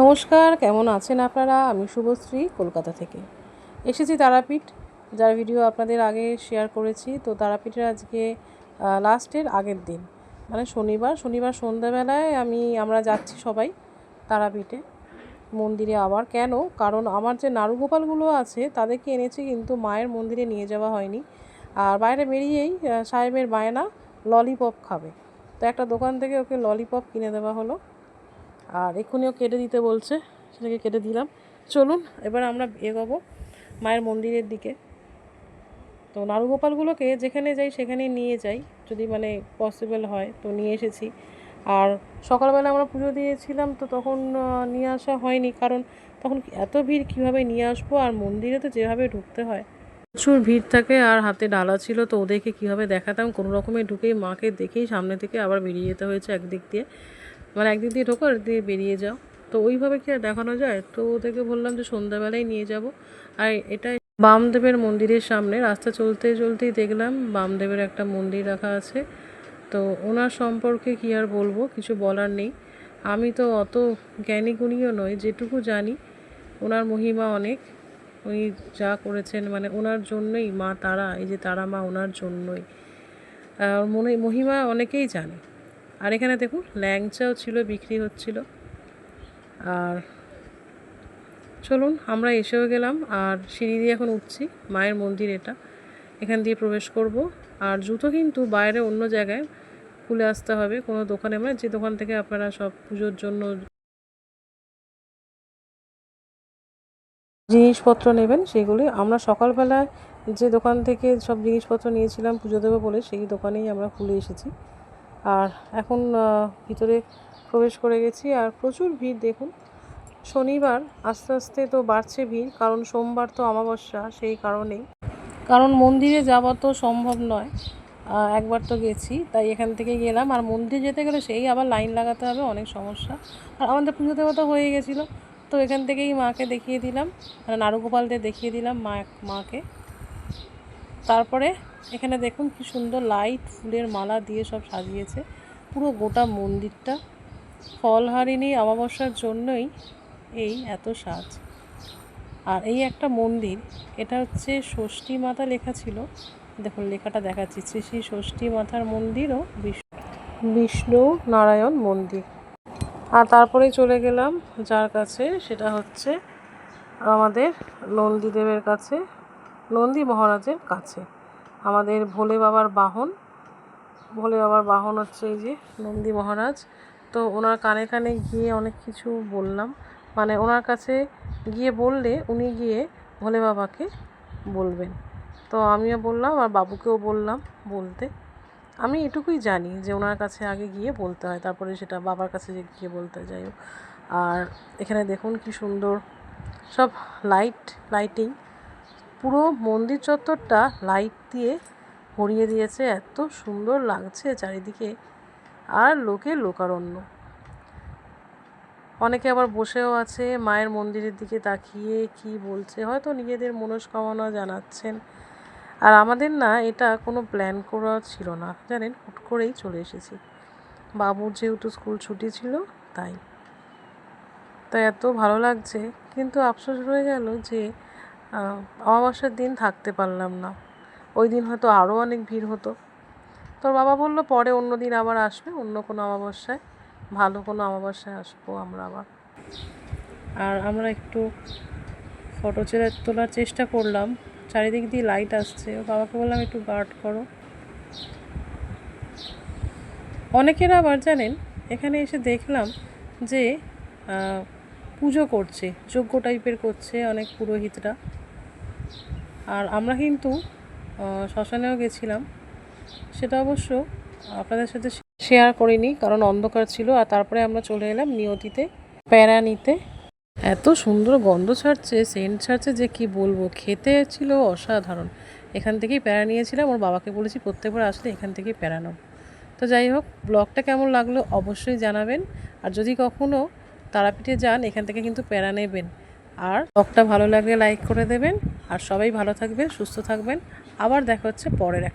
নমস্কার, কেমন আছেন আপনারা? আমি শুভশ্রী, কলকাতা থেকে এসেছি তারাপীঠ, যার ভিডিও আপনাদের আগে শেয়ার করেছি। তো তারাপীঠের আজকে লাস্টের আগের দিন, মানে শনিবার সন্ধ্যাবেলায় আমরা যাচ্ছি সবাই তারাপীঠে মন্দিরে। আবার কেন? কারণ আমার যে নাড়ুগোপালগুলো আছে তাদেরকে এনেছি, কিন্তু মায়ের মন্দিরে নিয়ে যাওয়া হয়নি। আর বাইরে বেরিয়েই সাহেবের বায়না ললিপপ খাবে, তো একটা দোকান থেকে ওকে ললিপপ কিনে দেওয়া হলো। আর এক্ষুনিও কেটে দিতে বলছে, সেটাকে কেটে দিলাম। চলুন এবার আমরা এগোবো মায়ের মন্দিরের দিকে। তো নাড়ুগোপালগুলোকে যেখানে যাই সেখানেই নিয়ে যাই, যদি মানে পসিবল হয় তো নিয়ে এসেছি। আর সকালবেলা আমরা পুজো দিয়েছিলাম, তো তখন নিয়ে আসা হয়নি, কারণ তখন এত ভিড় কীভাবে নিয়ে আসবো। আর মন্দিরে তো যেভাবে ঢুকতে হয় প্রচুর ভিড় থাকে, আর হাতে ডালা ছিল, তো ওদেরকে কীভাবে দেখাতাম। কোনো রকমে ঢুকেই মাকে দেখেই সামনে থেকে আবার বেরিয়ে যেতে হয়েছে একদিক দিয়ে, মানে একদিক দিয়ে ঢোকো আর দিয়ে বেরিয়ে যাও। তো ওইভাবে কি আর দেখানো যায়? তো ওদেরকে বললাম যে সন্ধ্যাবেলায় নিয়ে যাব। আর এটাই বামদেবের মন্দিরের সামনে রাস্তা চলতেই দেখলাম বামদেবের একটা মন্দির রাখা আছে। তো ওনার সম্পর্কে কি আর বলবো, কিছু বলার নেই। আমি তো অত জ্ঞানী গুণীও নই, যেটুকু জানি ওনার মহিমা অনেক। উনি যা করেছেন, মানে ওনার জন্যই মা তারা, এই যে তারা মা, ওনার জন্যই মহিমা অনেকেই জানে। আর এখানে দেখুন ল্যাংচাও ছিল, বিক্রি হচ্ছিল। আর চলুন আমরা এসেও গেলাম, আর সিঁড়ি দিয়ে এখন উঠছি মায়ের মন্দির। এখান দিয়ে প্রবেশ করব। আর জুতো কিন্তু বাইরে অন্য জায়গায় খুলে আসতে হবে, কোনো দোকানে, মানে যে দোকান থেকে আপনারা সব পুজোর জন্য জিনিসপত্র নেবেন সেগুলি। আমরা সকালবেলায় যে দোকান থেকে সব জিনিসপত্র নিয়েছিলাম পুজো দেবো বলে, সেই দোকানেই আমরা খুলে এসেছি। আর এখন ভিতরে প্রবেশ করে গেছি। আর প্রচুর ভিড় দেখুন, শনিবার আস্তে আস্তে তো বাড়ছে ভিড়, কারণ সোমবার তো অমাবস্যা, সেই কারণেই। কারণ মন্দিরে যাওয়া তো সম্ভব নয়, একবার তো গেছি, তাই এখান থেকে গেলাম। আর মন্দির যেতে গেলে সেই আবার লাইন লাগাতে হবে, অনেক সমস্যা। আর আমাদের পুজো দেওয়া তো হয়ে গেছিলো, তো এখান থেকেই মাকে দেখিয়ে দিলাম, মানে নাড়ুগোপালদের দেখিয়ে দিলাম মাকে। তারপরে এখানে দেখুন কি সুন্দর লাইট, ফুলের মালা দিয়ে সব সাজিয়েছে পুরো গোটা মন্দিরটা। ফলহারিণী অমাবস্যার জন্যই এই এত সাজ। আর এই একটা মন্দির, এটা হচ্ছে ষষ্ঠী মাতা লেখা ছিল, দেখুন লেখাটা দেখাচ্ছি, শ্রী শ্রী ষষ্ঠী মাতার মন্দির ও বিষ্ণু নারায়ণ মন্দির। আর তারপরেই চলে গেলাম যার কাছে, সেটা হচ্ছে আমাদের নন্দীদেবের কাছে, নন্দী মহারাজের কাছে। আমাদের ভোলে বাবার বাহন হচ্ছে এই যে নন্দী মহারাজ। তো ওনার কানে কানে গিয়ে অনেক কিছু বললাম, মানে ওনার কাছে গিয়ে বললে উনি গিয়ে ভোলে বাবাকে বলবেন। তো আমিও বললাম, আর বাবুকেও বললাম বলতে। আমি এটুকুই জানি যে ওনার কাছে আগে গিয়ে বলতে হয়, তারপরে সেটা বাবার কাছে গিয়ে বলতে হয়, যাই হোক। আর এখানে দেখুন কি সুন্দর সব লাইটিং, পুরো মন্দির চত্বরটা লাইট দিয়ে ভরিয়ে দিয়েছে, এত সুন্দর লাগছে চারিদিকে। আর লোকারণ্য, অনেকে আবার বসেও আছে মায়ের মন্দিরের দিকে তাকিয়ে, কি বলছে, হয়তো নিজেদের মনস্কামনা জানাচ্ছেন। আর আমাদের না এটা কোনো প্ল্যান করা ছিল না, জানেন, হুট করেই চলে এসেছি। বাবুর যেহেতু স্কুল ছুটি ছিল, তাই এত ভালো লাগছে। কিন্তু আফসোস রয়ে গেল যে অমাবস্যার দিন থাকতে পারলাম না। ওই দিন হয়তো আরও অনেক ভিড় হতো। তোর বাবা বললো পরে অন্য দিন আবার আসবে, অন্য কোনো অমাবস্যায়, ভালো কোনো অমাবস্যায় আসবো আমরা আবার। আর আমরা একটু ফটো তোলার চেষ্টা করলাম, চারিদিক দিয়ে লাইট আসছে। বাবাকে বললাম একটু গার্ড করো। অনেকের আবার জানেন এখানে এসে দেখলাম যে পুজো করছে, যজ্ঞ টাইপের করছে অনেক পুরোহিতরা। আর আমরা কিন্তু শ্মশানেও গেছিলাম, সেটা অবশ্য আপনাদের সাথে শেয়ার করিনি, কারণ অন্ধকার ছিল। আর তারপরে আমরা চলে এলাম নিয়তিতে প্যারা নিতে। এত সুন্দর গন্ধ ছাড়ছে, সেন্ট ছাড়ছে যে কি বলবো, খেতে ছিল অসাধারণ। এখান থেকেই প্যারা নিয়েছিলাম, ওর বাবাকে বলেছি প্রত্যেকবার আসলে এখান থেকেই প্যারা নাও। তো যাই হোক, ব্লগটা কেমন লাগলো অবশ্যই জানাবেন। আর যদি কখনও তারাপীঠে যান, এখান থেকে কিন্তু প্যারা নেবেন। আর ব্লগটা ভালো লাগলে লাইক করে দেবেন। আর সবাই ভালো থাকবেন, সুস্থ থাকবেন। আবার দেখা হচ্ছে পরের একটা